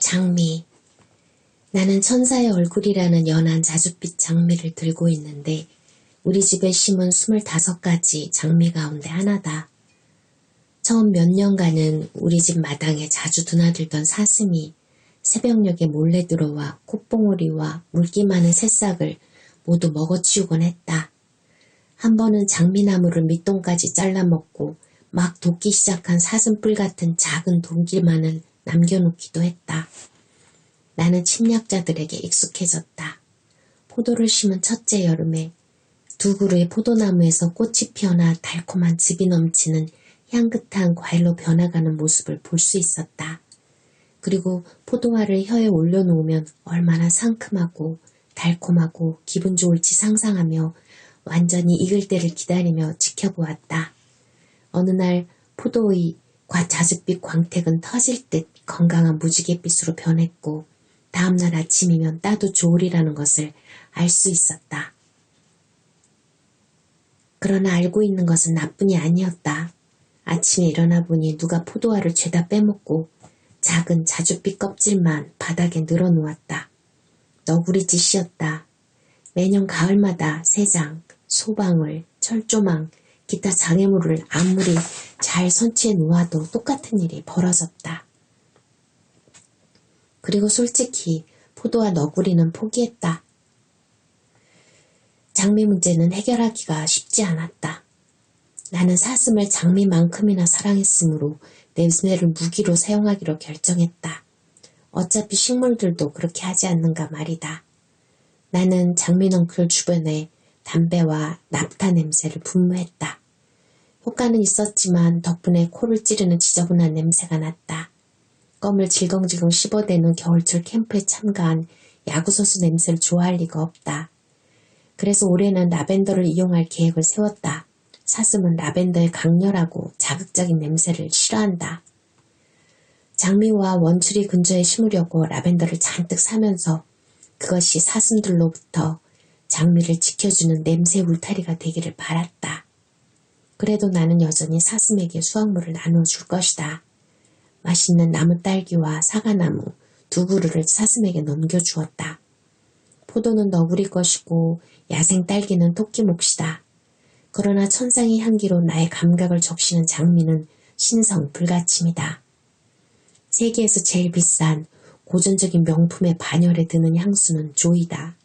장미. 나는 천사의 얼굴이라는 연한 자줏빛 장미를 들고 있는데 우리 집에 심은 25가지 장미 가운데 하나다. 처음 몇 년간은 우리 집 마당에 자주 드나들던 사슴이 새벽녘에 몰래 들어와 콧봉오리와 물기 많은 새싹을 모두 먹어치우곤 했다. 한 번은 장미나무를 밑동까지 잘라먹고 막 돋기 시작한 사슴뿔 같은 작은 동기만을 남겨놓기도 했다. 나는 침략자들에게 익숙해졌다. 포도를 심은 첫째 여름에 두 그루의 포도나무에서 꽃이 피어나 달콤한 즙이 넘치는 향긋한 과일로 변해가는 모습을 볼 수 있었다. 그리고 포도알을 혀에 올려놓으면 얼마나 상큼하고 달콤하고 기분 좋을지 상상하며 완전히 익을 때를 기다리며 지켜보았다. 어느 날 포도의 자줏빛 광택은 터질 듯 건강한 무지갯빛으로 변했고 다음날 아침이면 따도 좋으리라는 것을 알 수 있었다. 그러나 알고 있는 것은 나뿐이 아니었다. 아침에 일어나 보니 누가 포도알을 죄다 빼먹고 작은 자줏빛 껍질만 바닥에 늘어놓았다. 너구리 짓이었다. 매년 가을마다 새장, 소방울, 철조망, 기타 장애물을 아무리 잘 선치해 놓아도 똑같은 일이 벌어졌다. 그리고 솔직히 포도와 너구리는 포기했다. 장미 문제는 해결하기가 쉽지 않았다. 나는 사슴을 장미만큼이나 사랑했으므로 냄새를 무기로 사용하기로 결정했다. 어차피 식물들도 그렇게 하지 않는가 말이다. 나는 장미넝쿨 주변에 담배와 납타 냄새를 분무했다. 효과는 있었지만 덕분에 코를 찌르는 지저분한 냄새가 났다. 껌을 질겅질겅 씹어대는 겨울철 캠프에 참가한 야구선수 냄새를 좋아할 리가 없다. 그래서 올해는 라벤더를 이용할 계획을 세웠다. 사슴은 라벤더의 강렬하고 자극적인 냄새를 싫어한다. 장미와 원추리 근처에 심으려고 라벤더를 잔뜩 사면서 그것이 사슴들로부터 장미를 지켜주는 냄새 울타리가 되기를 바랐다. 그래도 나는 여전히 사슴에게 수확물을 나눠줄 것이다. 맛있는 나무딸기와 사과나무 2그루를 사슴에게 넘겨주었다. 포도는 너구리 것이고 야생 딸기는 토끼 몫이다. 그러나 천상의 향기로 나의 감각을 적시는 장미는 신성 불가침이다. 세계에서 제일 비싼 고전적인 명품의 반열에 드는 향수는 조이다.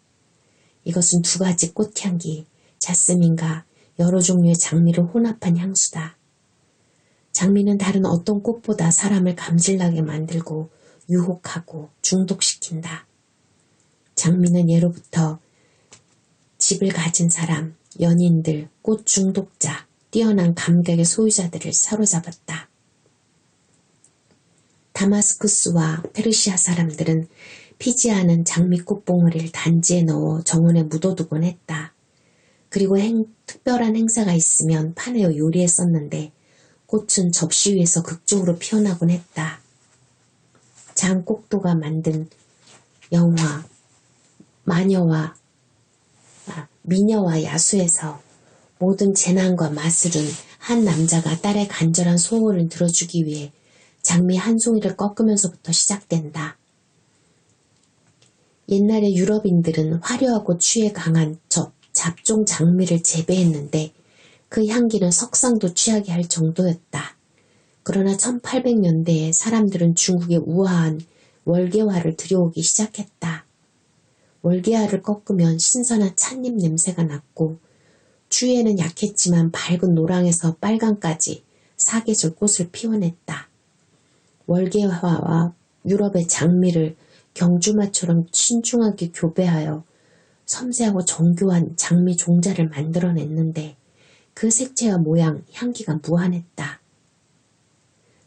이것은 2가지 꽃향기, 자스민과 여러 종류의 장미를 혼합한 향수다. 장미는 다른 어떤 꽃보다 사람을 감질나게 만들고 유혹하고 중독시킨다. 장미는 예로부터 집을 가진 사람, 연인들, 꽃 중독자, 뛰어난 감각의 소유자들을 사로잡았다. 다마스쿠스와 페르시아 사람들은 피지 않은 장미꽃 봉오리를 단지에 넣어 정원에 묻어두곤 했다. 그리고 특별한 행사가 있으면 판에 요리에 썼는데 꽃은 접시 위에서 극적으로 피어나곤 했다. 장곡도가 만든 영화 미녀와 야수에서 모든 재난과 마술은 한 남자가 딸의 간절한 소원을 들어주기 위해 장미 한 송이를 꺾으면서부터 시작된다. 옛날에 유럽인들은 화려하고 취에 강한 잡종 장미를 재배했는데 그 향기는 석상도 취하게 할 정도였다. 그러나 1800년대에 사람들은 중국의 우아한 월계화를 들여오기 시작했다. 월계화를 꺾으면 신선한 찻잎 냄새가 났고 추위에는 약했지만 밝은 노랑에서 빨강까지 사계절 꽃을 피워냈다. 월계화와 유럽의 장미를 경주마처럼 신중하게 교배하여 섬세하고 정교한 장미 종자를 만들어냈는데 그 색채와 모양, 향기가 무한했다.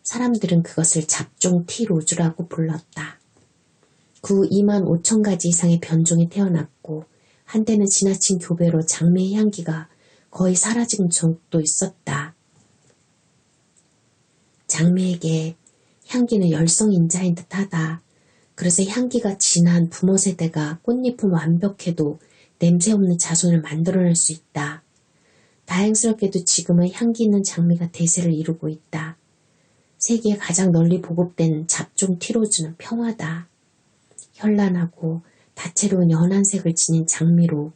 사람들은 그것을 잡종 티로즈라고 불렀다. 그 25,000가지 이상의 변종이 태어났고 한때는 지나친 교배로 장미의 향기가 거의 사라진 적도 있었다. 장미에게 향기는 열성인자인 듯하다. 그래서 향기가 진한 부모 세대가 꽃잎은 완벽해도 냄새 없는 자손을 만들어낼 수 있다. 다행스럽게도 지금은 향기 있는 장미가 대세를 이루고 있다. 세계에 가장 널리 보급된 잡종 티로즈는 평화다. 현란하고 다채로운 연한 색을 지닌 장미로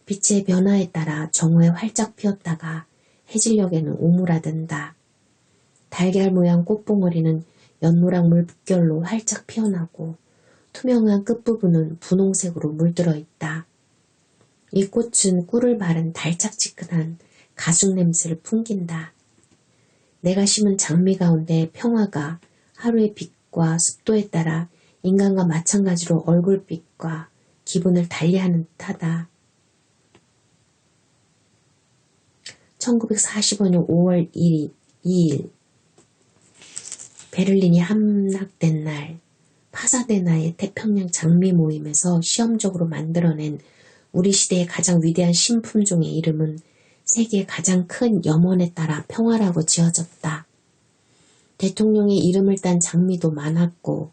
빛의 변화에 따라 정오에 활짝 피었다가 해질녘에는 오므라든다. 달걀 모양 꽃봉오리는 연노랑 물결로 활짝 피어나고 투명한 끝부분은 분홍색으로 물들어 있다. 이 꽃은 꿀을 바른 달짝지근한 가죽 냄새를 풍긴다. 내가 심은 장미 가운데 평화가 하루의 빛과 습도에 따라 인간과 마찬가지로 얼굴빛과 기분을 달리하는 듯하다. 1945년 5월 2일 베를린이 함락된 날 파사데나의 태평양 장미 모임에서 시험적으로 만들어낸 우리 시대의 가장 위대한 신품종의 이름은 세계의 가장 큰 염원에 따라 평화라고 지어졌다. 대통령의 이름을 딴 장미도 많았고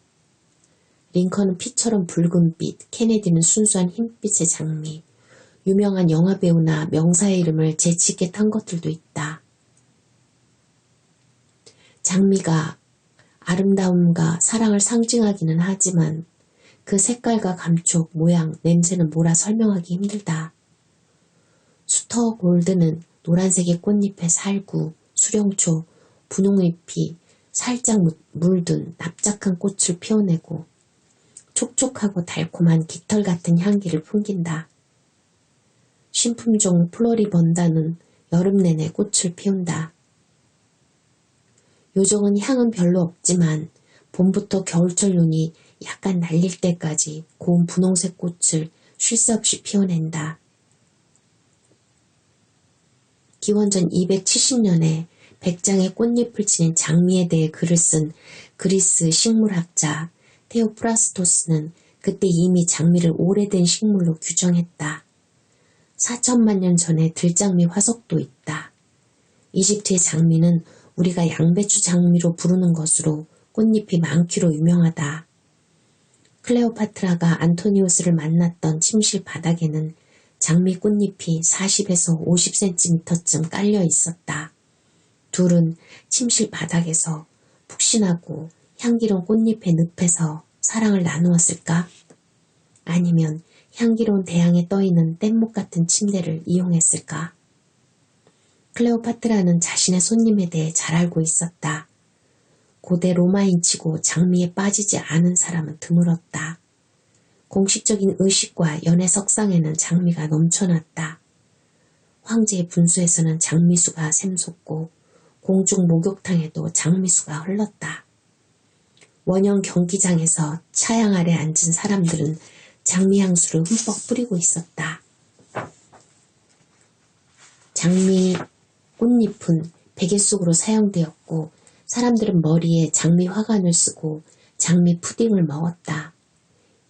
링컨은 피처럼 붉은빛, 케네디는 순수한 흰빛의 장미, 유명한 영화배우나 명사의 이름을 재치있게 탄 것들도 있다. 장미가 아름다움과 사랑을 상징하기는 하지만 그 색깔과 감촉, 모양, 냄새는 뭐라 설명하기 힘들다. 수터 골드는 노란색의 꽃잎에 살구, 수령초, 분홍잎이 살짝 물든 납작한 꽃을 피워내고 촉촉하고 달콤한 깃털 같은 향기를 풍긴다. 신품종 플로리번다는 여름 내내 꽃을 피운다. 요정은 향은 별로 없지만 봄부터 겨울철 눈이 약간 날릴 때까지 고운 분홍색 꽃을 쉴 새 없이 피워낸다. 기원전 270년에 100장의 꽃잎을 지닌 장미에 대해 글을 쓴 그리스 식물학자 테오프라스토스는 그때 이미 장미를 오래된 식물로 규정했다. 4천만 년 전에 들장미 화석도 있다. 이집트의 장미는 우리가 양배추 장미로 부르는 것으로 꽃잎이 많기로 유명하다. 클레오파트라가 안토니우스를 만났던 침실 바닥에는 장미 꽃잎이 40에서 50cm쯤 깔려 있었다. 둘은 침실 바닥에서 푹신하고 향기로운 꽃잎의 늪에서 사랑을 나누었을까? 아니면 향기로운 대양에 떠있는 뗏목 같은 침대를 이용했을까? 클레오파트라는 자신의 손님에 대해 잘 알고 있었다. 고대 로마인치고 장미에 빠지지 않은 사람은 드물었다. 공식적인 의식과 연애 석상에는 장미가 넘쳐났다. 황제의 분수에서는 장미수가 샘솟고 공중 목욕탕에도 장미수가 흘렀다. 원형 경기장에서 차양 아래 앉은 사람들은 장미향수를 흠뻑 뿌리고 있었다. 장미 꽃잎은 베개 속으로 사용되었고 사람들은 머리에 장미 화관을 쓰고 장미 푸딩을 먹었다.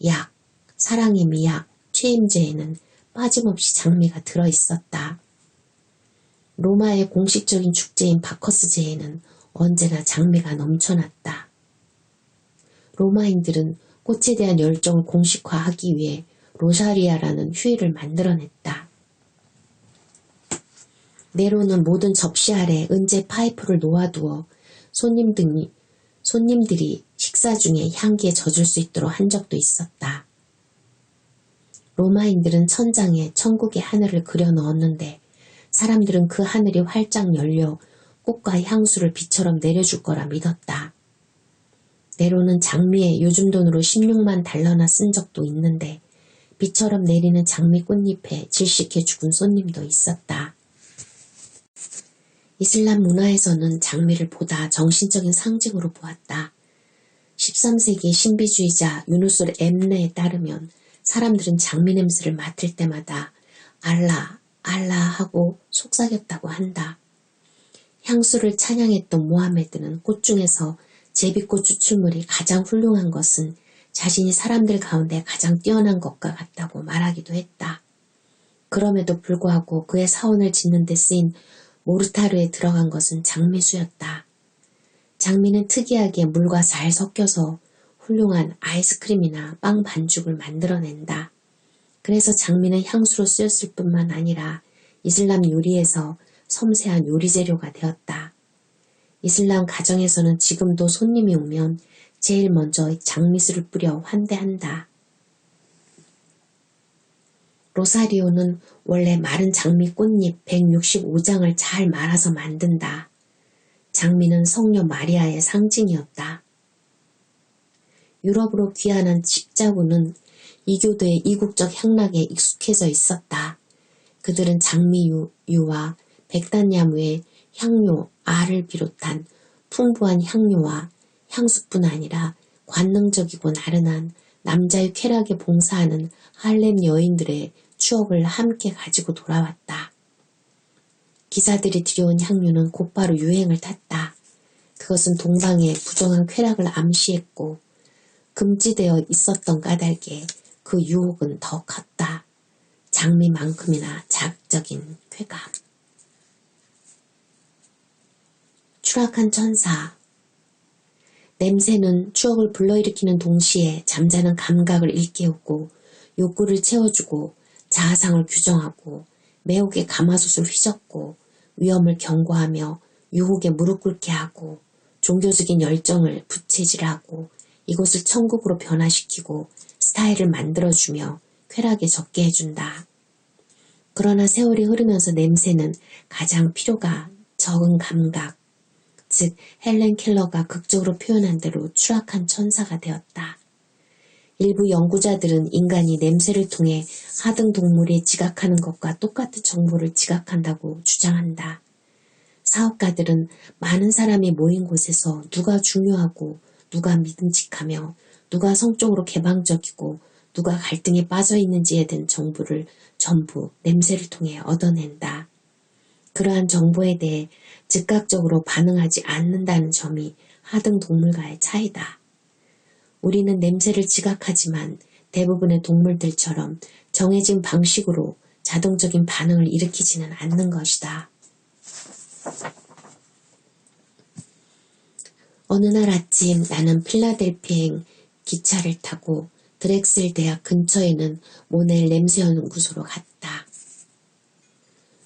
약, 사랑의 미약, 최임제에는 빠짐없이 장미가 들어있었다. 로마의 공식적인 축제인 바커스제에는 언제나 장미가 넘쳐났다. 로마인들은 꽃에 대한 열정을 공식화하기 위해 로사리아라는 휴일을 만들어냈다. 네로는 모든 접시 아래 은재 파이프를 놓아두어 손님들이 식사 중에 향기에 젖을 수 있도록 한 적도 있었다. 로마인들은 천장에 천국의 하늘을 그려 넣었는데 사람들은 그 하늘이 활짝 열려 꽃과 향수를 비처럼 내려줄 거라 믿었다. 네로는 장미에 요즘 돈으로 16만 달러나 쓴 적도 있는데 비처럼 내리는 장미 꽃잎에 질식해 죽은 손님도 있었다. 이슬람 문화에서는 장미를 보다 정신적인 상징으로 보았다. 13세기 신비주의자 유누스 엠네에 따르면 사람들은 장미 냄새를 맡을 때마다 알라, 알라 하고 속삭였다고 한다. 향수를 찬양했던 모하메드는 꽃 중에서 제비꽃 추출물이 가장 훌륭한 것은 자신이 사람들 가운데 가장 뛰어난 것과 같다고 말하기도 했다. 그럼에도 불구하고 그의 사원을 짓는 데 쓰인 모르타르에 들어간 것은 장미수였다. 장미는 특이하게 물과 잘 섞여서 훌륭한 아이스크림이나 빵 반죽을 만들어낸다. 그래서 장미는 향수로 쓰였을 뿐만 아니라 이슬람 요리에서 섬세한 요리 재료가 되었다. 이슬람 가정에서는 지금도 손님이 오면 제일 먼저 장미술을 뿌려 환대한다. 로사리오는 원래 마른 장미 꽃잎 165장을 잘 말아서 만든다. 장미는 성녀 마리아의 상징이었다. 유럽으로 귀환한 십자군은 이교도의 이국적 향락에 익숙해져 있었다. 그들은 장미유와 백단야무의 향료 알을 비롯한 풍부한 향료와 향수뿐 아니라 관능적이고 나른한 남자의 쾌락에 봉사하는 할렘 여인들의 추억을 함께 가지고 돌아왔다. 기사들이 들여온 향료는 곧바로 유행을 탔다. 그것은 동방의 부정한 쾌락을 암시했고 금지되어 있었던 까닭에 그 유혹은 더 컸다. 장미만큼이나 자극적인 쾌감. 추락한 천사. 냄새는 추억을 불러일으키는 동시에 잠자는 감각을 일깨우고 욕구를 채워주고 자아상을 규정하고 매혹의 가마솥을 휘젓고 위험을 경고하며 유혹에 무릎 꿇게 하고 종교적인 열정을 부채질하고 이곳을 천국으로 변화시키고 스타일을 만들어주며 쾌락에 적게 해준다. 그러나 세월이 흐르면서 냄새는 가장 필요가 적은 감각, 즉 헬렌 켈러가 극적으로 표현한 대로 추락한 천사가 되었다. 일부 연구자들은 인간이 냄새를 통해 하등 동물이 지각하는 것과 똑같은 정보를 지각한다고 주장한다. 사업가들은 많은 사람이 모인 곳에서 누가 중요하고 누가 믿음직하며 누가 성적으로 개방적이고 누가 갈등에 빠져 있는지에 대한 정보를 전부 냄새를 통해 얻어낸다. 그러한 정보에 대해 즉각적으로 반응하지 않는다는 점이 하등 동물과의 차이다. 우리는 냄새를 지각하지만 대부분의 동물들처럼 정해진 방식으로 자동적인 반응을 일으키지는 않는 것이다. 어느 날 아침 나는 필라델피아행 기차를 타고 드렉셀 대학 근처에 있는 모넬 냄새 연구소로 갔다.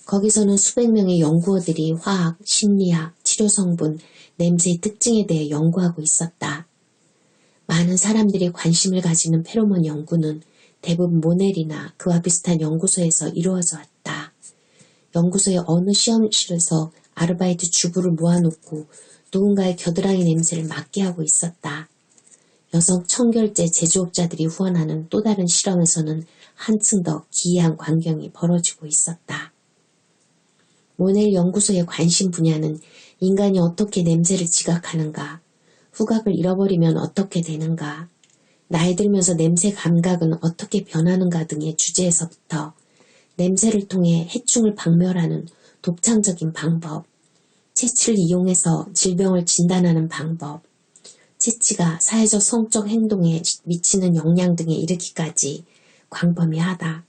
거기서는 수백 명의 연구원들이 화학, 심리학, 치료성분, 냄새의 특징에 대해 연구하고 있었다. 많은 사람들이 관심을 가지는 페로몬 연구는 대부분 모넬이나 그와 비슷한 연구소에서 이루어져 왔다. 연구소의 어느 시험실에서 아르바이트 주부를 모아놓고 누군가의 겨드랑이 냄새를 맡게 하고 있었다. 여성 청결제 제조업자들이 후원하는 또 다른 실험에서는 한층 더 기이한 광경이 벌어지고 있었다. 모넬 연구소의 관심 분야는 인간이 어떻게 냄새를 지각하는가, 후각을 잃어버리면 어떻게 되는가, 나이 들면서 냄새 감각은 어떻게 변하는가 등의 주제에서부터 냄새를 통해 해충을 박멸하는 독창적인 방법, 채취를 이용해서 질병을 진단하는 방법, 채취가 사회적 성적 행동에 미치는 영향 등에 이르기까지 광범위하다.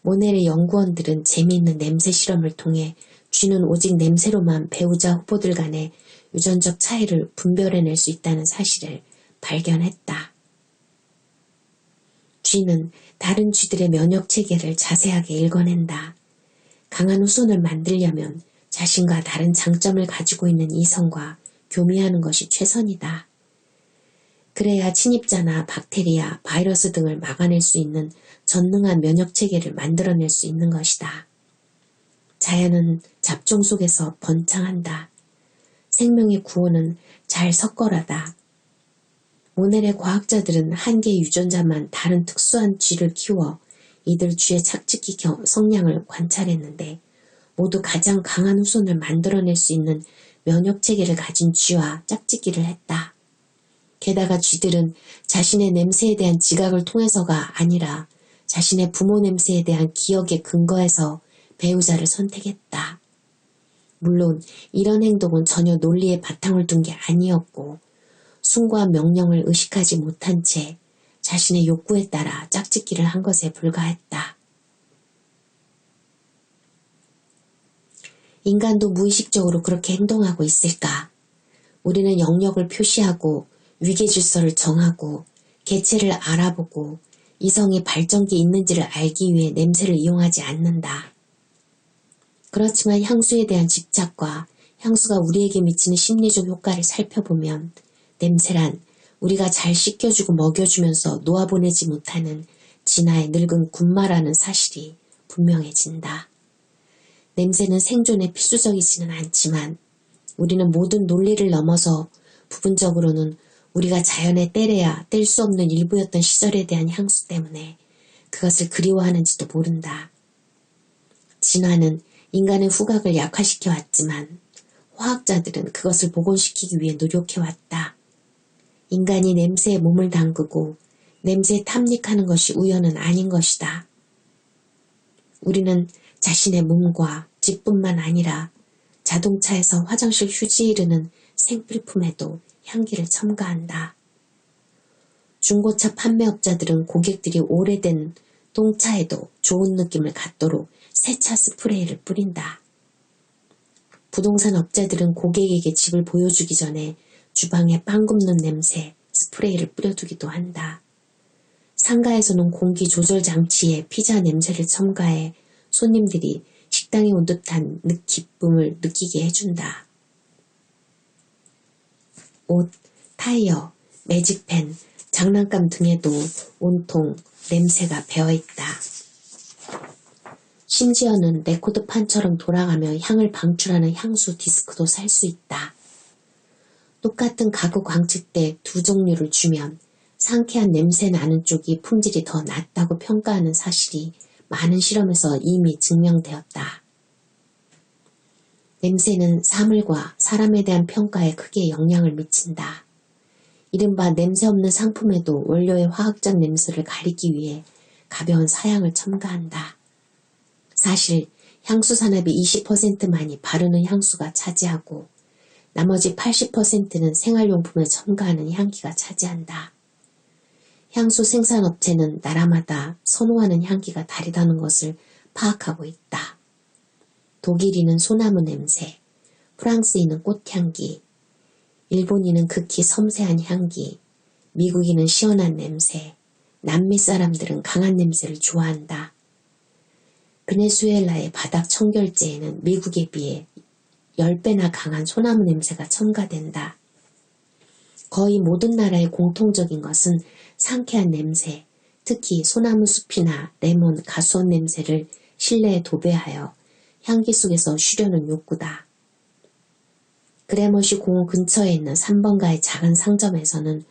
모넬의 연구원들은 재미있는 냄새 실험을 통해 쥐는 오직 냄새로만 배우자 후보들 간의 유전적 차이를 분별해낼 수 있다는 사실을 발견했다. 쥐는 다른 쥐들의 면역 체계를 자세하게 읽어낸다. 강한 후손을 만들려면 자신과 다른 장점을 가지고 있는 이성과 교미하는 것이 최선이다. 그래야 침입자나 박테리아, 바이러스 등을 막아낼 수 있는 전능한 면역체계를 만들어낼 수 있는 것이다. 자연은 잡종 속에서 번창한다. 생명의 구원은 잘 섞어라다. 모넬의 과학자들은 한 개의 유전자만 다른 특수한 쥐를 키워 이들 쥐의 착즙기 성향을 관찰했는데 모두 가장 강한 후손을 만들어낼 수 있는 면역체계를 가진 쥐와 짝짓기를 했다. 게다가 쥐들은 자신의 냄새에 대한 지각을 통해서가 아니라 자신의 부모 냄새에 대한 기억에 근거해서 배우자를 선택했다. 물론 이런 행동은 전혀 논리에 바탕을 둔 게 아니었고 순과 명령을 의식하지 못한 채 자신의 욕구에 따라 짝짓기를 한 것에 불과했다. 인간도 무의식적으로 그렇게 행동하고 있을까? 우리는 영역을 표시하고 위계질서를 정하고 개체를 알아보고 이성이 발전기 있는지를 알기 위해 냄새를 이용하지 않는다. 그렇지만 향수에 대한 집착과 향수가 우리에게 미치는 심리적 효과를 살펴보면 냄새란 우리가 잘 씻겨주고 먹여주면서 놓아보내지 못하는 진화의 늙은 군마라는 사실이 분명해진다. 냄새는 생존에 필수적이지는 않지만 우리는 모든 논리를 넘어서 부분적으로는 우리가 자연에 떼래야 뗄 수 없는 일부였던 시절에 대한 향수 때문에 그것을 그리워하는지도 모른다. 진화는 인간의 후각을 약화시켜 왔지만 화학자들은 그것을 복원시키기 위해 노력해왔다. 인간이 냄새에 몸을 담그고 냄새에 탐닉하는 것이 우연은 아닌 것이다. 우리는 자신의 몸과 집뿐만 아니라 자동차에서 화장실 휴지에 이르는 생필품에도 향기를 첨가한다. 중고차 판매업자들은 고객들이 오래된 똥차에도 좋은 느낌을 갖도록 세차 스프레이를 뿌린다. 부동산 업자들은 고객에게 집을 보여주기 전에 주방에 빵 굽는 냄새 스프레이를 뿌려두기도 한다. 상가에서는 공기 조절 장치에 피자 냄새를 첨가해 손님들이 식당에 온 듯한 기쁨을 느끼게 해준다. 옷, 타이어, 매직펜, 장난감 등에도 온통 냄새가 배어있다. 심지어는 레코드판처럼 돌아가며 향을 방출하는 향수 디스크도 살 수 있다. 똑같은 가구 광채대 두 종류를 주면 상쾌한 냄새 나는 쪽이 품질이 더 낫다고 평가하는 사실이 많은 실험에서 이미 증명되었다. 냄새는 사물과 사람에 대한 평가에 크게 영향을 미친다. 이른바 냄새 없는 상품에도 원료의 화학적 냄새를 가리기 위해 가벼운 사양을 첨가한다. 사실 향수 산업이 20%만이 바르는 향수가 차지하고 나머지 80%는 생활용품에 첨가하는 향기가 차지한다. 향수 생산업체는 나라마다 선호하는 향기가 다르다는 것을 파악하고 있다. 독일인은 소나무 냄새, 프랑스인은 꽃향기, 일본인은 극히 섬세한 향기, 미국인은 시원한 냄새, 남미 사람들은 강한 냄새를 좋아한다. 베네수엘라의 바닥 청결제에는 미국에 비해 10배나 강한 소나무 냄새가 첨가된다. 거의 모든 나라의 공통적인 것은 상쾌한 냄새, 특히 소나무 숲이나 레몬, 가수원 냄새를 실내에 도배하여 향기 속에서 쉬려는 욕구다. 그레머시 공원 근처에 있는 3번가의 작은 상점에서는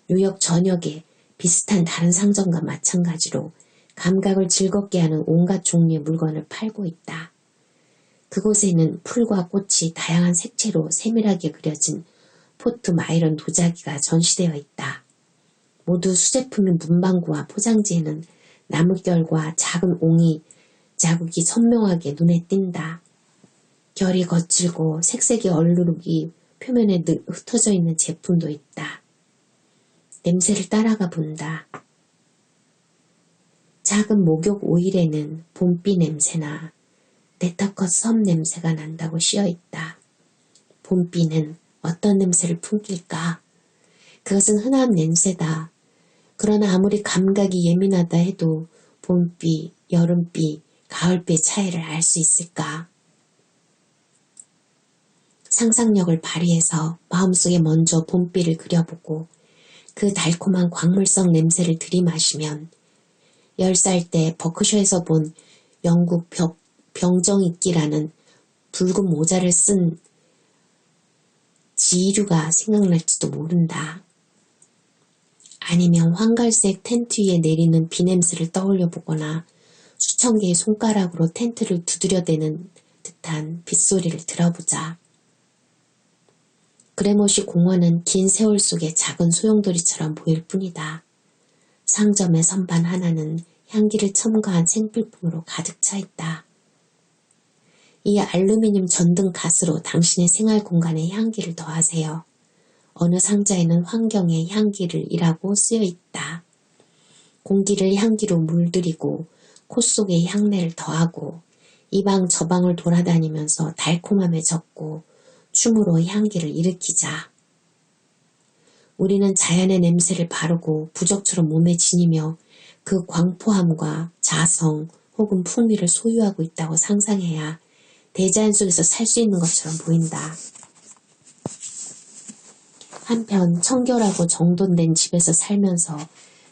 뉴욕 전역에 비슷한 다른 상점과 마찬가지로 감각을 즐겁게 하는 온갖 종류의 물건을 팔고 있다. 그곳에는 풀과 꽃이 다양한 색채로 세밀하게 그려진 포트 마이런 도자기가 전시되어 있다. 모두 수제품인 문방구와 포장지에는 나뭇결과 작은 옹이 자국이 선명하게 눈에 띈다. 결이 거칠고 색색의 얼룩이 표면에 흩어져 있는 제품도 있다. 냄새를 따라가 본다. 작은 목욕 오일에는 봄비 냄새나 네터컷 섬 냄새가 난다고 씌어있다. 봄비는 어떤 냄새를 풍길까? 그것은 흔한 냄새다. 그러나 아무리 감각이 예민하다 해도 봄비, 여름비, 가을비의 차이를 알 수 있을까? 상상력을 발휘해서 마음속에 먼저 봄비를 그려보고 그 달콤한 광물성 냄새를 들이마시면 10살 때 버크셔에서 본 영국 병정이끼라는 붉은 모자를 쓴 지류가 생각날지도 모른다. 아니면 황갈색 텐트 위에 내리는 비냄새를 떠올려 보거나 수천 개의 손가락으로 텐트를 두드려대는 듯한 빗소리를 들어보자. 그레모시 공원은 긴 세월 속의 작은 소용돌이처럼 보일 뿐이다. 상점의 선반 하나는 향기를 첨가한 생필품으로 가득 차 있다. 이 알루미늄 전등 가스로 당신의 생활 공간에 향기를 더하세요. 어느 상자에는 환경의 향기를 이라고 쓰여 있다. 공기를 향기로 물들이고 코 속에 향내를 더하고 이 방 저 방을 돌아다니면서 달콤함에 젖고 춤으로 향기를 일으키자. 우리는 자연의 냄새를 바르고 부적처럼 몸에 지니며 그 광포함과 자성 혹은 풍미를 소유하고 있다고 상상해야 대자연 속에서 살 수 있는 것처럼 보인다. 한편 청결하고 정돈된 집에서 살면서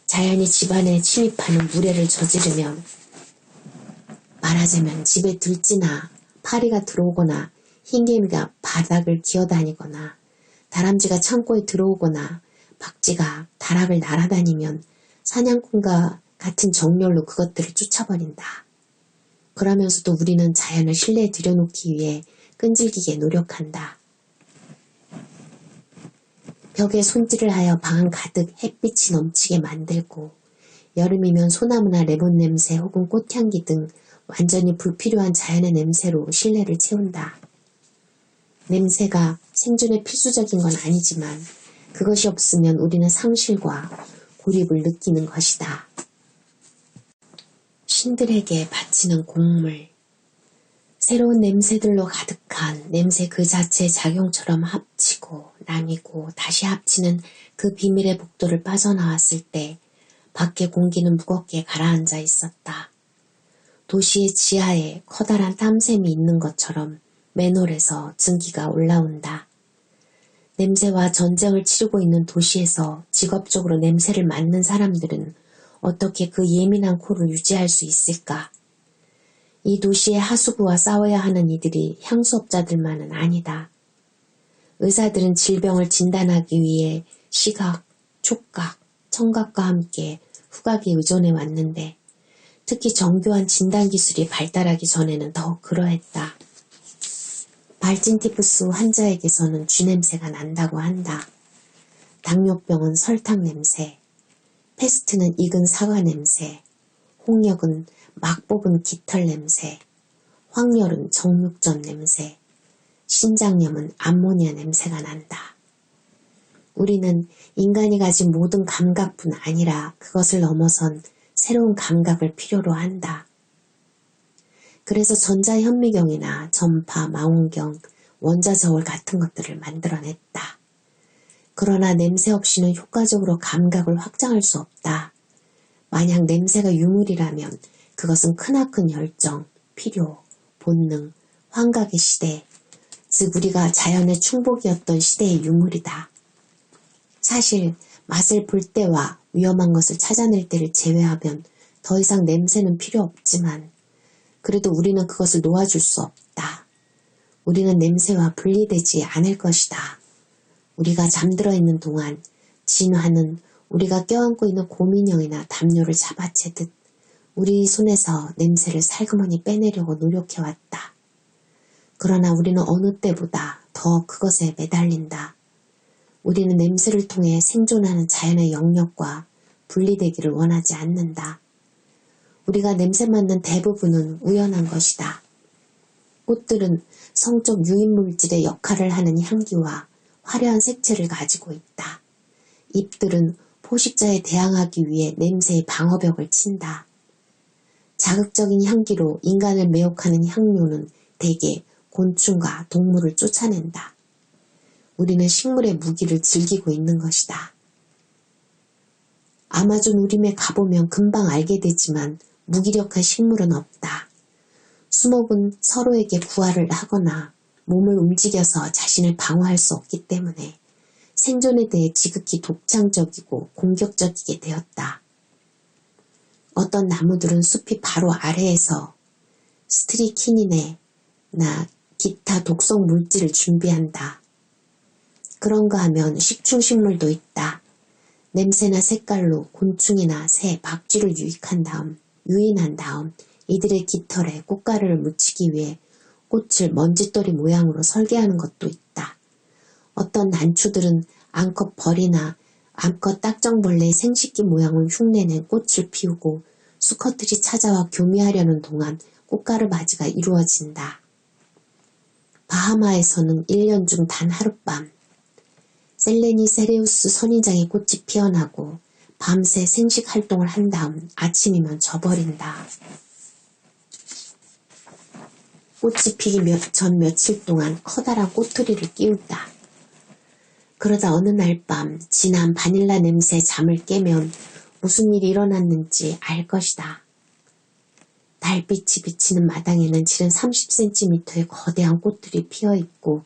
자연이 집안에 침입하는 무례를 저지르면, 말하자면 집에 들쥐나 파리가 들어오거나 흰개미가 바닥을 기어다니거나 다람쥐가 창고에 들어오거나 박쥐가 다락을 날아다니면 사냥꾼과 같은 정열로 그것들을 쫓아버린다. 그러면서도 우리는 자연을 신뢰에 들여놓기 위해 끈질기게 노력한다. 벽에 손질을 하여 방 가득 햇빛이 넘치게 만들고, 여름이면 소나무나 레몬 냄새 혹은 꽃향기 등 완전히 불필요한 자연의 냄새로 실내를 채운다. 냄새가 생존에 필수적인 건 아니지만 그것이 없으면 우리는 상실과 고립을 느끼는 것이다. 신들에게 바치는 곡물. 새로운 냄새들로 가득한 냄새 그 자체의 작용처럼 합치고 나뉘고 다시 합치는 그 비밀의 복도를 빠져나왔을 때 밖의 공기는 무겁게 가라앉아 있었다. 도시의 지하에 커다란 땀샘이 있는 것처럼 맨홀에서 증기가 올라온다. 냄새와 전쟁을 치르고 있는 도시에서 직업적으로 냄새를 맡는 사람들은 어떻게 그 예민한 코를 유지할 수 있을까? 이 도시의 하수구와 싸워야 하는 이들이 향수업자들만은 아니다. 의사들은 질병을 진단하기 위해 시각, 촉각, 청각과 함께 후각에 의존해 왔는데 특히 정교한 진단기술이 발달하기 전에는 더욱 그러했다. 발진티푸스 환자에게서는 쥐냄새가 난다고 한다. 당뇨병은 설탕 냄새, 패스트는 익은 사과 냄새, 홍역은 막 뽑은 깃털 냄새, 황열은 정육점 냄새, 신장염은 암모니아 냄새가 난다. 우리는 인간이 가진 모든 감각뿐 아니라 그것을 넘어선 새로운 감각을 필요로 한다. 그래서 전자현미경이나 전파, 망원경, 원자저울 같은 것들을 만들어냈다. 그러나 냄새 없이는 효과적으로 감각을 확장할 수 없다. 만약 냄새가 유물이라면 그것은 크나큰 열정, 필요, 본능, 환각의 시대, 즉 우리가 자연의 충복이었던 시대의 유물이다. 사실 맛을 볼 때와 위험한 것을 찾아낼 때를 제외하면 더 이상 냄새는 필요 없지만 그래도 우리는 그것을 놓아줄 수 없다. 우리는 냄새와 분리되지 않을 것이다. 우리가 잠들어 있는 동안 진화는 우리가 껴안고 있는 곰인형이나 담요를 잡아채듯 우리 손에서 냄새를 살그머니 빼내려고 노력해왔다. 그러나 우리는 어느 때보다 더 그것에 매달린다. 우리는 냄새를 통해 생존하는 자연의 영역과 분리되기를 원하지 않는다. 우리가 냄새 맡는 대부분은 우연한 것이다. 꽃들은 성적 유인물질의 역할을 하는 향기와 화려한 색채를 가지고 있다. 잎들은 포식자에 대항하기 위해 냄새의 방어벽을 친다. 자극적인 향기로 인간을 매혹하는 향료는 대개 곤충과 동물을 쫓아낸다. 우리는 식물의 무기를 즐기고 있는 것이다. 아마존 우림에 가보면 금방 알게 되지만 무기력한 식물은 없다. 수목은 서로에게 구화를 하거나 몸을 움직여서 자신을 방어할 수 없기 때문에 생존에 대해 지극히 독창적이고 공격적이게 되었다. 어떤 나무들은 숲이 바로 아래에서 스트리키닌이나 기타 독성 물질을 준비한다. 그런가 하면 식충식물도 있다. 냄새나 색깔로 곤충이나 새, 박쥐를 유인한 다음 이들의 깃털에 꽃가루를 묻히기 위해 꽃을 먼지떨이 모양으로 설계하는 것도 있다. 어떤 난초들은 암컷 벌이나 암컷 딱정벌레의 생식기 모양을 흉내낸 꽃을 피우고 수컷들이 찾아와 교미하려는 동안 꽃가루 맞이가 이루어진다. 바하마에서는 1년 중 단 하룻밤 셀레니 세레우스 선인장의 꽃이 피어나고 밤새 생식 활동을 한 다음 아침이면 져버린다. 꽃이 피기 전 며칠 동안 커다란 꼬투리를 끼운다. 그러다 어느 날 밤 진한 바닐라 냄새에 잠을 깨면 무슨 일이 일어났는지 알 것이다. 달빛이 비치는 마당에는 지름 30cm의 거대한 꽃들이 피어있고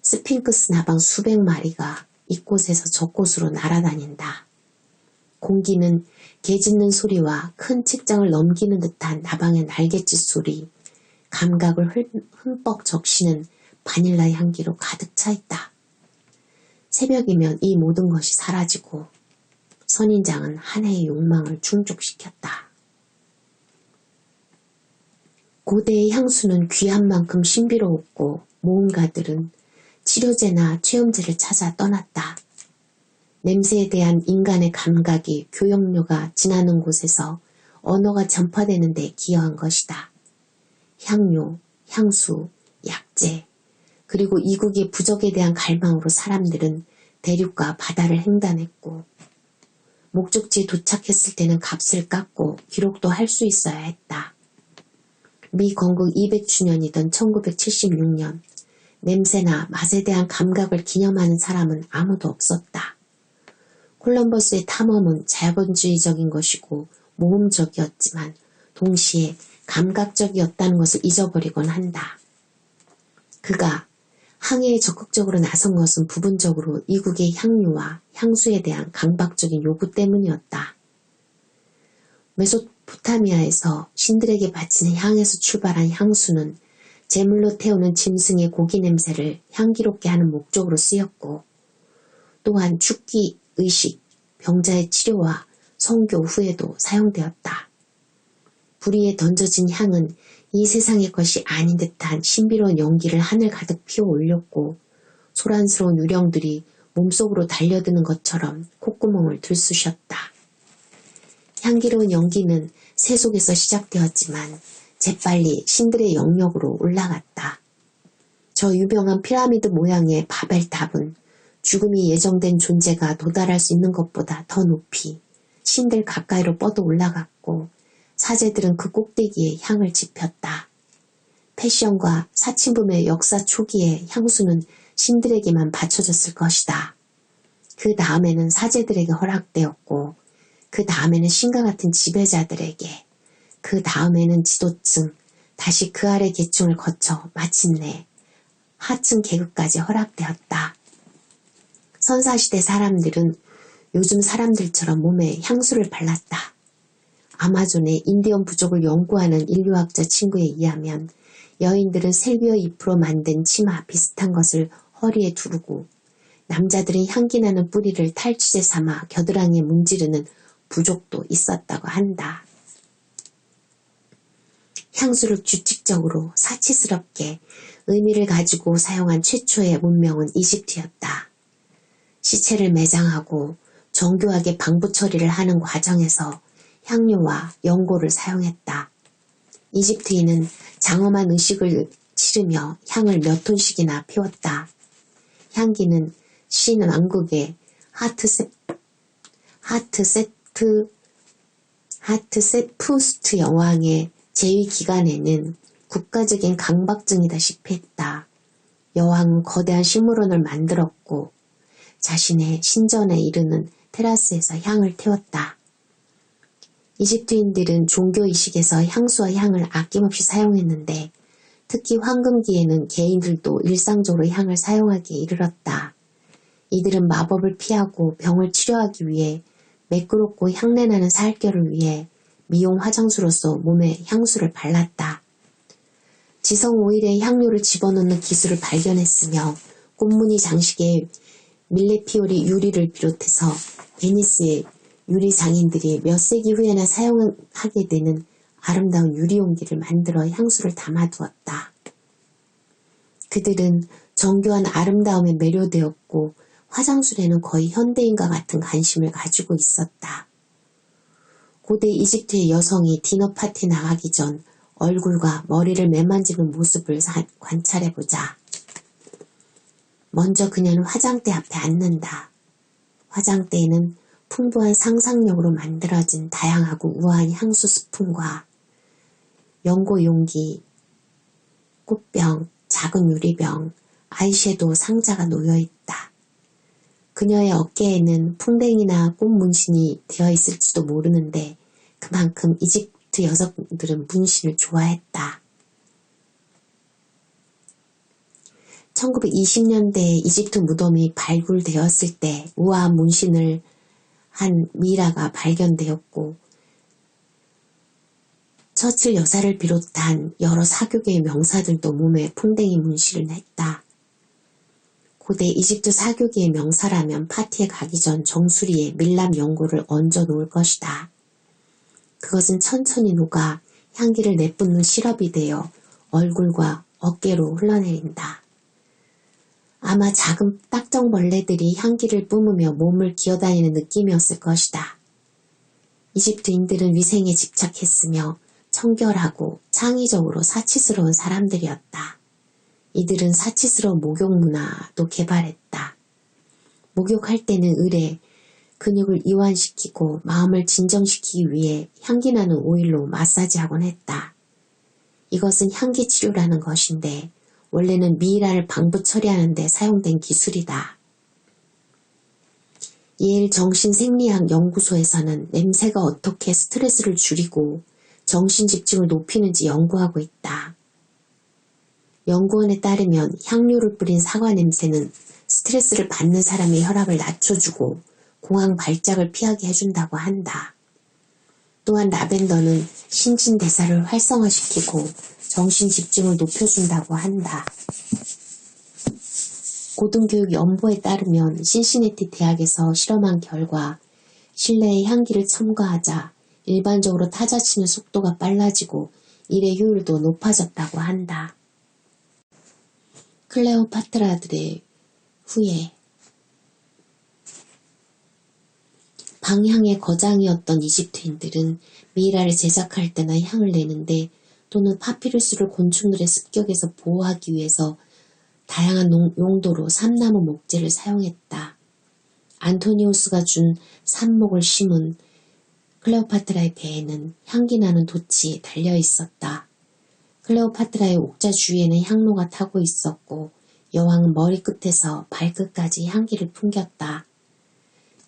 스핑크스 나방 수백 마리가 이곳에서 저곳으로 날아다닌다. 공기는 개 짖는 소리와 큰 책장을 넘기는 듯한 나방의 날갯짓 소리, 감각을 흠뻑 적시는 바닐라 향기로 가득 차 있다. 새벽이면 이 모든 것이 사라지고 선인장은 한 해의 욕망을 충족시켰다. 고대의 향수는 귀한 만큼 신비로웠고 모험가들은 치료제나 체험제를 찾아 떠났다. 냄새에 대한 인간의 감각이 교역료가 지나는 곳에서 언어가 전파되는 데 기여한 것이다. 향료, 향수, 약재, 그리고 이국의 부적에 대한 갈망으로 사람들은 대륙과 바다를 횡단했고 목적지에 도착했을 때는 값을 깎고 기록도 할 수 있어야 했다. 미 건국 200주년이던 1976년 냄새나 맛에 대한 감각을 기념하는 사람은 아무도 없었다. 콜럼버스의 탐험은 자본주의적인 것이고 모험적이었지만 동시에 감각적이었다는 것을 잊어버리곤 한다. 그가 항해에 적극적으로 나선 것은 부분적으로 이국의 향료와 향수에 대한 강박적인 요구 때문이었다. 메소포타미아에서 신들에게 바치는 향에서 출발한 향수는 제물로 태우는 짐승의 고기 냄새를 향기롭게 하는 목적으로 쓰였고 또한 죽기 의식, 병자의 치료와 성교 후에도 사용되었다. 불 위에 던져진 향은 이 세상의 것이 아닌 듯한 신비로운 연기를 하늘 가득 피워 올렸고 소란스러운 유령들이 몸속으로 달려드는 것처럼 콧구멍을 들쑤셨다. 향기로운 연기는 새 속에서 시작되었지만 재빨리 신들의 영역으로 올라갔다. 저 유명한 피라미드 모양의 바벨탑은 죽음이 예정된 존재가 도달할 수 있는 것보다 더 높이 신들 가까이로 뻗어 올라갔고 사제들은 그 꼭대기에 향을 지폈다. 패션과 사친붐의 역사 초기에 향수는 신들에게만 바쳐졌을 것이다. 그 다음에는 사제들에게 허락되었고 그 다음에는 신과 같은 지배자들에게, 그 다음에는 지도층, 다시 그 아래 계층을 거쳐 마침내 하층 계급까지 허락되었다. 선사시대 사람들은 요즘 사람들처럼 몸에 향수를 발랐다. 아마존의 인디언 부족을 연구하는 인류학자 친구에 의하면 여인들은 셀비어 잎으로 만든 치마 비슷한 것을 허리에 두르고 남자들은 향기나는 뿌리를 탈취제 삼아 겨드랑이에 문지르는 부족도 있었다고 한다. 향수를 규칙적으로 사치스럽게 의미를 가지고 사용한 최초의 문명은 이집트였다. 시체를 매장하고 정교하게 방부 처리를 하는 과정에서 향료와 연고를 사용했다. 이집트인은 장엄한 의식을 치르며 향을 몇 톤씩이나 피웠다. 향기는 신 왕국의 하트세푸스트 여왕의 재위 기간에는 국가적인 강박증이다시피 했다. 여왕은 거대한 식물원을 만들었고 자신의 신전에 이르는 테라스에서 향을 태웠다. 이집트인들은 종교의식에서 향수와 향을 아낌없이 사용했는데 특히 황금기에는 개인들도 일상적으로 향을 사용하기에 이르렀다. 이들은 마법을 피하고 병을 치료하기 위해 매끄럽고 향내나는 살결을 위해 미용 화장수로서 몸에 향수를 발랐다. 지성 오일에 향료를 집어넣는 기술을 발견했으며 꽃무늬 장식에 밀레피오리 유리를 비롯해서 베니스의 유리 장인들이 몇 세기 후에나 사용하게 되는 아름다운 유리 용기를 만들어 향수를 담아두었다. 그들은 정교한 아름다움에 매료되었고 화장술에는 거의 현대인과 같은 관심을 가지고 있었다. 고대 이집트의 여성이 디너 파티 나가기 전 얼굴과 머리를 매만지는 모습을 관찰해보자. 먼저 그녀는 화장대 앞에 앉는다. 화장대에는 풍부한 상상력으로 만들어진 다양하고 우아한 향수 스푼과 연고 용기, 꽃병, 작은 유리병, 아이섀도우 상자가 놓여있다. 그녀의 어깨에는 풍뎅이나 꽃 문신이 되어 있을지도 모르는데 그만큼 이집트 여성들은 문신을 좋아했다. 1920년대에 이집트 무덤이 발굴되었을 때 우아한 문신을 한 미이라가 발견되었고 처칠 여사를 비롯한 여러 사교계의 명사들도 몸에 풍뎅이 문신을 했다. 고대 이집트 사교계의 명사라면 파티에 가기 전 정수리에 밀랍 연고를 얹어 놓을 것이다. 그것은 천천히 녹아 향기를 내뿜는 시럽이 되어 얼굴과 어깨로 흘러내린다. 아마 작은 딱정벌레들이 향기를 뿜으며 몸을 기어다니는 느낌이었을 것이다. 이집트인들은 위생에 집착했으며 청결하고 창의적으로 사치스러운 사람들이었다. 이들은 사치스러운 목욕 문화도 개발했다. 목욕할 때는 을에 근육을 이완시키고 마음을 진정시키기 위해 향기나는 오일로 마사지하곤 했다. 이것은 향기 치료라는 것인데 원래는 미이라를 방부 처리하는 데 사용된 기술이다. 예일 정신생리학 연구소에서는 냄새가 어떻게 스트레스를 줄이고 정신 집중을 높이는지 연구하고 있다. 연구원에 따르면 향료를 뿌린 사과 냄새는 스트레스를 받는 사람의 혈압을 낮춰주고 공황 발작을 피하게 해준다고 한다. 또한 라벤더는 신진대사를 활성화시키고 정신 집중을 높여준다고 한다. 고등교육연보에 따르면 신시내티 대학에서 실험한 결과 실내에 향기를 첨가하자 일반적으로 타자치는 속도가 빨라지고 일의 효율도 높아졌다고 한다. 클레오파트라들의 후예 방향의 거장이었던 이집트인들은 미이라를 제작할 때나 향을 내는데 또는 파피루스를 곤충들의 습격에서 보호하기 위해서 다양한 용도로 삼나무 목재를 사용했다. 안토니우스가 준 삽목을 심은 클레오파트라의 배에는 향기나는 돛이 달려있었다. 클레오파트라의 옥자 주위에는 향로가 타고 있었고 여왕은 머리끝에서 발끝까지 향기를 풍겼다.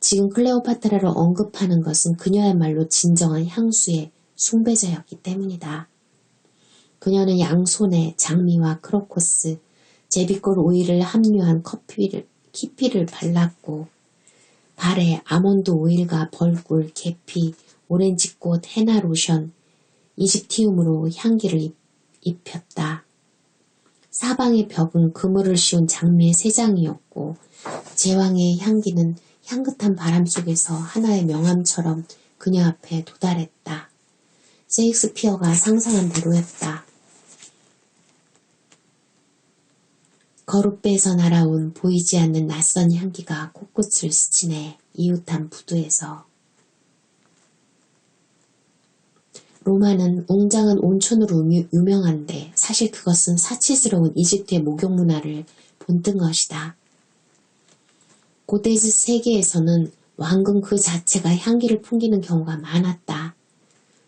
지금 클레오파트라를 언급하는 것은 그녀야말로 진정한 향수의 숭배자였기 때문이다. 그녀는 양손에 장미와 크로코스, 제비꽃 오일을 함유한 키피를 발랐고 발에 아몬드 오일과 벌꿀, 계피, 오렌지꽃, 헤나 로션, 이집티움으로 향기를 입혔다. 사방의 벽은 그물을 씌운 장미의 새장이었고 제왕의 향기는 향긋한 바람 속에서 하나의 명암처럼 그녀 앞에 도달했다. 셰익스피어가 상상한 대로였다. 거룻배에서 날아온 보이지 않는 낯선 향기가 코끝을 스치네 이웃한 부두에서. 로마는 웅장한 온천으로 유명한데 사실 그것은 사치스러운 이집트의 목욕 문화를 본뜬 것이다. 고대 세계에서는 왕궁 그 자체가 향기를 풍기는 경우가 많았다.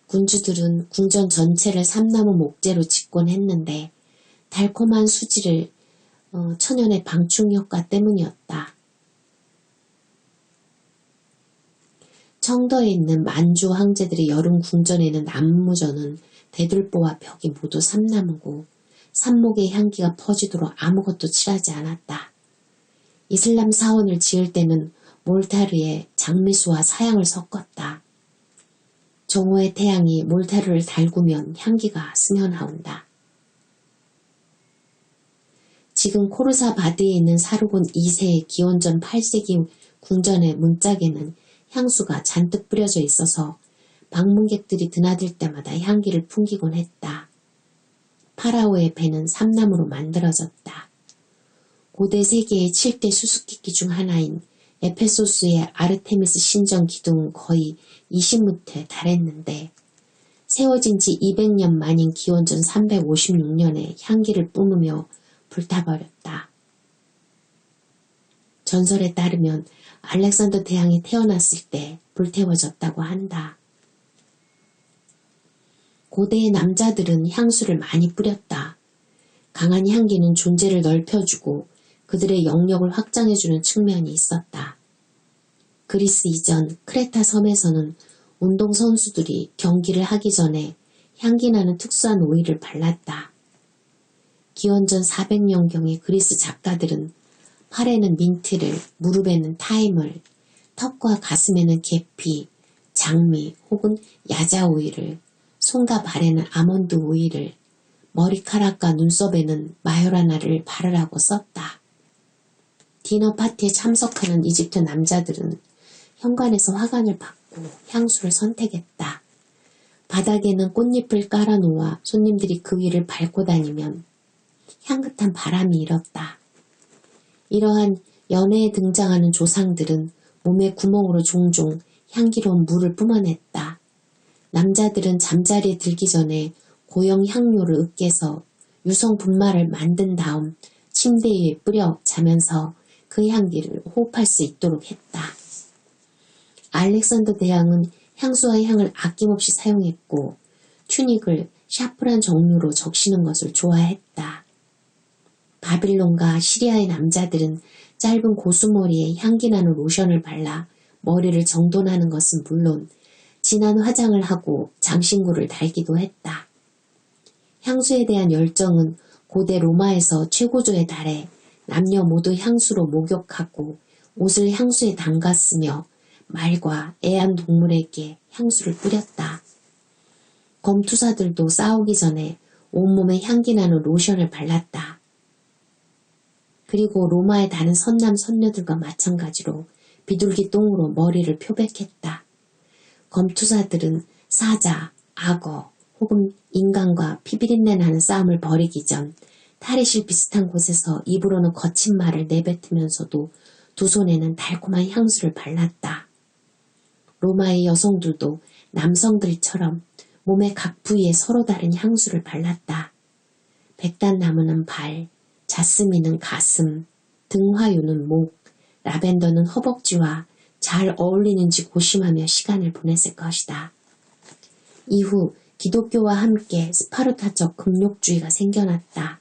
군주들은 궁전 전체를 삼나무 목재로 짓곤 했는데 달콤한 수지를 천연의 방충 효과 때문이었다. 청도에 있는 만주 황제들의 여름 궁전에는 안무저는 대들보와 벽이 모두 삼나무고 삽목의 향기가 퍼지도록 아무것도 칠하지 않았다. 이슬람 사원을 지을 때는 몰타르에 장미수와 사향을 섞었다. 정오의 태양이 몰타르를 달구면 향기가 스며나온다. 지금 코르사 바드에 있는 사르곤 2세의 기원전 8세기 궁전의 문짝에는 향수가 잔뜩 뿌려져 있어서 방문객들이 드나들 때마다 향기를 풍기곤 했다. 파라오의 배는 삼나무로 만들어졌다. 고대 세계의 7대 수수께끼 중 하나인 에페소스의 아르테미스 신전 기둥은 거의 20무트에 달했는데 세워진 지 200년 만인 기원전 356년에 향기를 뿜으며 불타버렸다. 전설에 따르면 알렉산더 대왕이 태어났을 때 불태워졌다고 한다. 고대의 남자들은 향수를 많이 뿌렸다. 강한 향기는 존재를 넓혀주고 그들의 영역을 확장해주는 측면이 있었다. 그리스 이전 크레타 섬에서는 운동선수들이 경기를 하기 전에 향기나는 특수한 오일을 발랐다. 기원전 400년경의 그리스 작가들은 팔에는 민트를, 무릎에는 타임을, 턱과 가슴에는 계피, 장미 혹은 야자 오일을, 손과 발에는 아몬드 오일을, 머리카락과 눈썹에는 마요라나를 바르라고 썼다. 디너 파티에 참석하는 이집트 남자들은 현관에서 화관을 받고 향수를 선택했다. 바닥에는 꽃잎을 깔아놓아 손님들이 그 위를 밟고 다니면 향긋한 바람이 일었다. 이러한 연애에 등장하는 조상들은 몸의 구멍으로 종종 향기로운 물을 뿜어냈다. 남자들은 잠자리에 들기 전에 고형 향료를 으깨서 유성 분말을 만든 다음 침대 위에 뿌려 자면서 그 향기를 호흡할 수 있도록 했다. 알렉산더 대왕은 향수와 향을 아낌없이 사용했고 튜닉을 샤프란 종류로 적시는 것을 좋아했다. 바빌론과 시리아의 남자들은 짧은 고수머리에 향기나는 로션을 발라 머리를 정돈하는 것은 물론 진한 화장을 하고 장신구를 달기도 했다. 향수에 대한 열정은 고대 로마에서 최고조에 달해 남녀 모두 향수로 목욕하고 옷을 향수에 담갔으며 말과 애완동물에게 향수를 뿌렸다. 검투사들도 싸우기 전에 온몸에 향기나는 로션을 발랐다. 그리고 로마의 다른 선남 선녀들과 마찬가지로 비둘기 똥으로 머리를 표백했다. 검투사들은 사자, 악어 혹은 인간과 피비린내 나는 싸움을 벌이기 전 탈의실 비슷한 곳에서 입으로는 거친 말을 내뱉으면서도 두 손에는 달콤한 향수를 발랐다. 로마의 여성들도 남성들처럼 몸의 각 부위에 서로 다른 향수를 발랐다. 백단나무는 발, 자스민은 가슴, 등화유는 목, 라벤더는 허벅지와 잘 어울리는지 고심하며 시간을 보냈을 것이다. 이후 기독교와 함께 스파르타적 금욕주의가 생겨났다.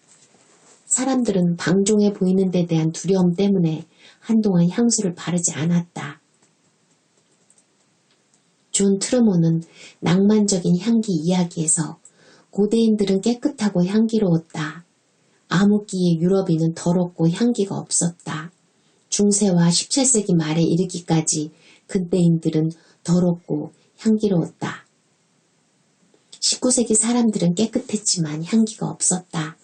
사람들은 방종해 보이는 데 대한 두려움 때문에 한동안 향수를 바르지 않았다. 존 트루먼은 낭만적인 향기 이야기에서 고대인들은 깨끗하고 향기로웠다. 암흑기의 유럽인은 더럽고 향기가 없었다. 중세와 17세기 말에 이르기까지 근대인들은 더럽고 향기로웠다. 19세기 사람들은 깨끗했지만 향기가 없었다.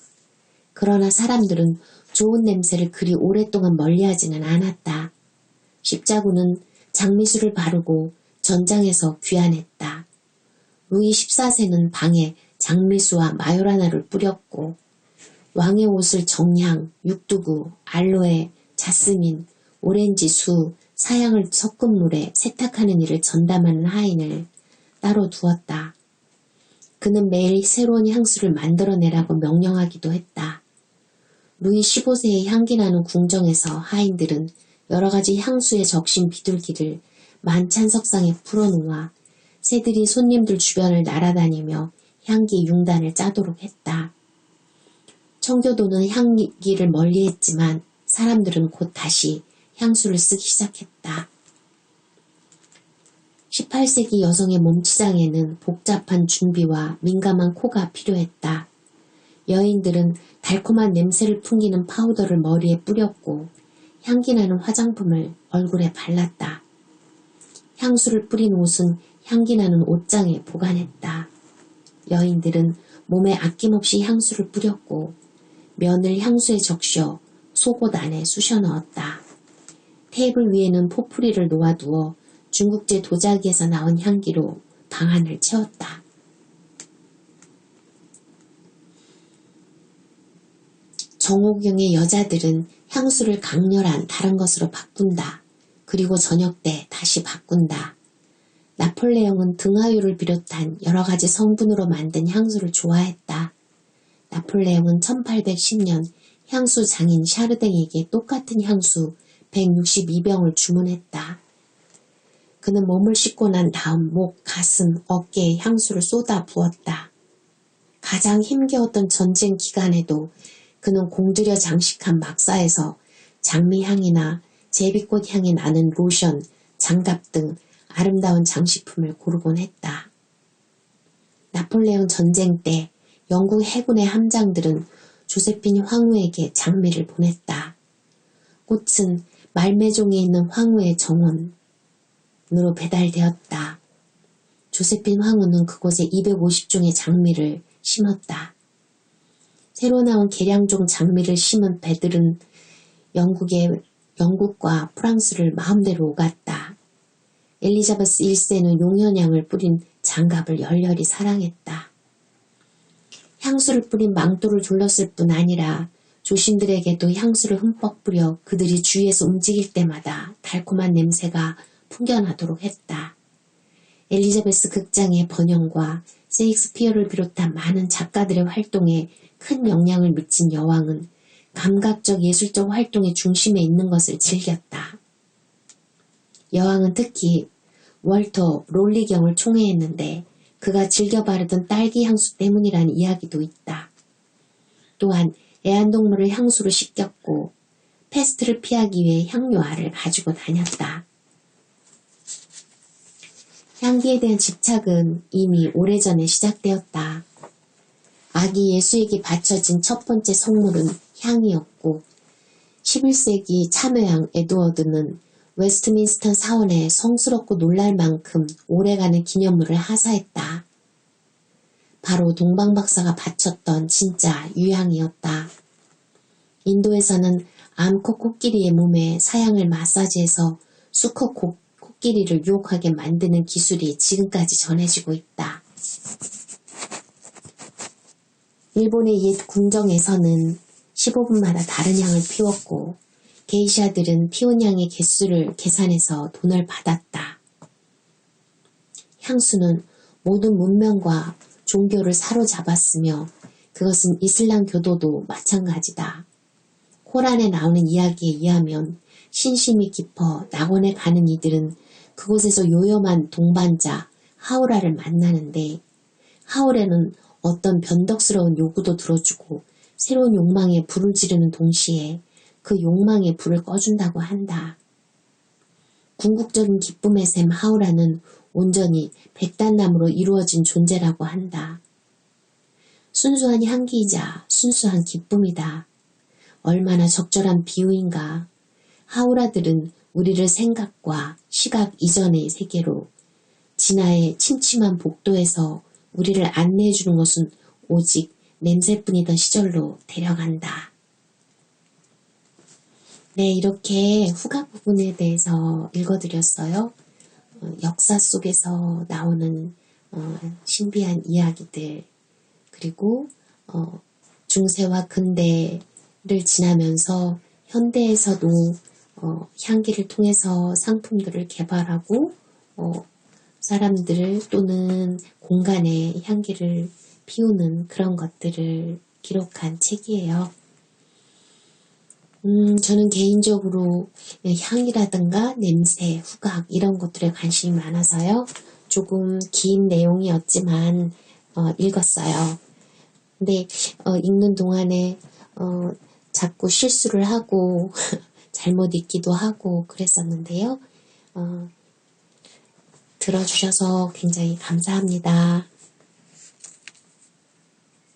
그러나 사람들은 좋은 냄새를 그리 오랫동안 멀리하지는 않았다. 십자군은 장미수를 바르고 전장에서 귀환했다. 루이 14세는 방에 장미수와 마요라나를 뿌렸고 왕의 옷을 정향, 육두구, 알로에, 자스민, 오렌지수, 사향을 섞은 물에 세탁하는 일을 전담하는 하인을 따로 두었다. 그는 매일 새로운 향수를 만들어내라고 명령하기도 했다. 루이 15세의 향기나는 궁정에서 하인들은 여러가지 향수에 적신 비둘기를 만찬석상에 풀어놓아 새들이 손님들 주변을 날아다니며 향기 융단을 짜도록 했다. 청교도는 향기를 멀리했지만 사람들은 곧 다시 향수를 쓰기 시작했다. 18세기 여성의 몸치장에는 복잡한 준비와 민감한 코가 필요했다. 여인들은 달콤한 냄새를 풍기는 파우더를 머리에 뿌렸고 향기나는 화장품을 얼굴에 발랐다. 향수를 뿌린 옷은 향기나는 옷장에 보관했다. 여인들은 몸에 아낌없이 향수를 뿌렸고 면을 향수에 적셔 속옷 안에 쑤셔 넣었다. 테이블 위에는 포프리를 놓아두어 중국제 도자기에서 나온 향기로 방안을 채웠다. 정오경의 여자들은 향수를 강렬한 다른 것으로 바꾼다. 그리고 저녁 때 다시 바꾼다. 나폴레옹은 등하유를 비롯한 여러 가지 성분으로 만든 향수를 좋아했다. 나폴레옹은 1810년 향수 장인 샤르댕에게 똑같은 향수 162병을 주문했다. 그는 몸을 씻고 난 다음 목, 가슴, 어깨에 향수를 쏟아 부었다. 가장 힘겨웠던 전쟁 기간에도 그는 공들여 장식한 막사에서 장미향이나 제비꽃 향이 나는 로션, 장갑 등 아름다운 장식품을 고르곤 했다. 나폴레옹 전쟁 때 영국 해군의 함장들은 조세핀 황후에게 장미를 보냈다. 꽃은 말매종에 있는 황후의 정원으로 배달되었다. 조세핀 황후는 그곳에 250종의 장미를 심었다. 새로 나온 계량종 장미를 심은 배들은 영국과 프랑스를 마음대로 오갔다. 엘리자베스 1세는 용현향을 뿌린 장갑을 열렬히 사랑했다. 향수를 뿌린 망토를 둘렀을 뿐 아니라 조신들에게도 향수를 흠뻑 뿌려 그들이 주위에서 움직일 때마다 달콤한 냄새가 풍겨나도록 했다. 엘리자베스 극장의 번영과 셰익스피어를 비롯한 많은 작가들의 활동에 큰 영향을 미친 여왕은 감각적 예술적 활동의 중심에 있는 것을 즐겼다. 여왕은 특히 월터 롤리경을 총애했는데 그가 즐겨 바르던 딸기 향수 때문이라는 이야기도 있다. 또한 애완동물을 향수로 씻겼고 패스트를 피하기 위해 향료알을 가지고 다녔다. 향기에 대한 집착은 이미 오래전에 시작되었다. 아기 예수에게 바쳐진 첫 번째 성물은 향이었고 11세기 참여양 에드워드는 웨스트민스터 사원에 성스럽고 놀랄 만큼 오래가는 기념물을 하사했다. 바로 동방박사가 바쳤던 진짜 유향이었다. 인도에서는 암컷 코끼리의 몸에 사향을 마사지해서 수컷 코끼리를 유혹하게 만드는 기술이 지금까지 전해지고 있다. 일본의 옛 궁정에서는 15분마다 다른 향을 피웠고 게이샤들은 피운 향의 개수를 계산해서 돈을 받았다. 향수는 모든 문명과 종교를 사로잡았으며 그것은 이슬람 교도도 마찬가지다. 코란에 나오는 이야기에 의하면 신심이 깊어 낙원에 가는 이들은 그곳에서 요염한 동반자 하우라를 만나는데 하우라는 어떤 변덕스러운 요구도 들어주고 새로운 욕망에 불을 지르는 동시에 그 욕망의 불을 꺼준다고 한다. 궁극적인 기쁨의 샘 하우라는 온전히 백단나무로 이루어진 존재라고 한다. 순수한 향기이자 순수한 기쁨이다. 얼마나 적절한 비유인가. 하우라들은 우리를 생각과 시각 이전의 세계로 진화의 침침한 복도에서 우리를 안내해주는 것은 오직 냄새뿐이던 시절로 데려간다. 네, 이렇게 후각 부분에 대해서 읽어드렸어요. 역사 속에서 나오는 신비한 이야기들, 그리고 중세와 근대를 지나면서 현대에서도 향기를 통해서 상품들을 개발하고 사람들 또는 공간에 향기를 피우는 그런 것들을 기록한 책이에요. 저는 개인적으로 향이라든가 냄새, 후각 이런 것들에 관심이 많아서요. 조금 긴 내용이었지만 읽었어요. 근데 읽는 동안에 자꾸 실수를 하고 잘못 읽기도 하고 그랬었는데요. 들어주셔서 굉장히 감사합니다.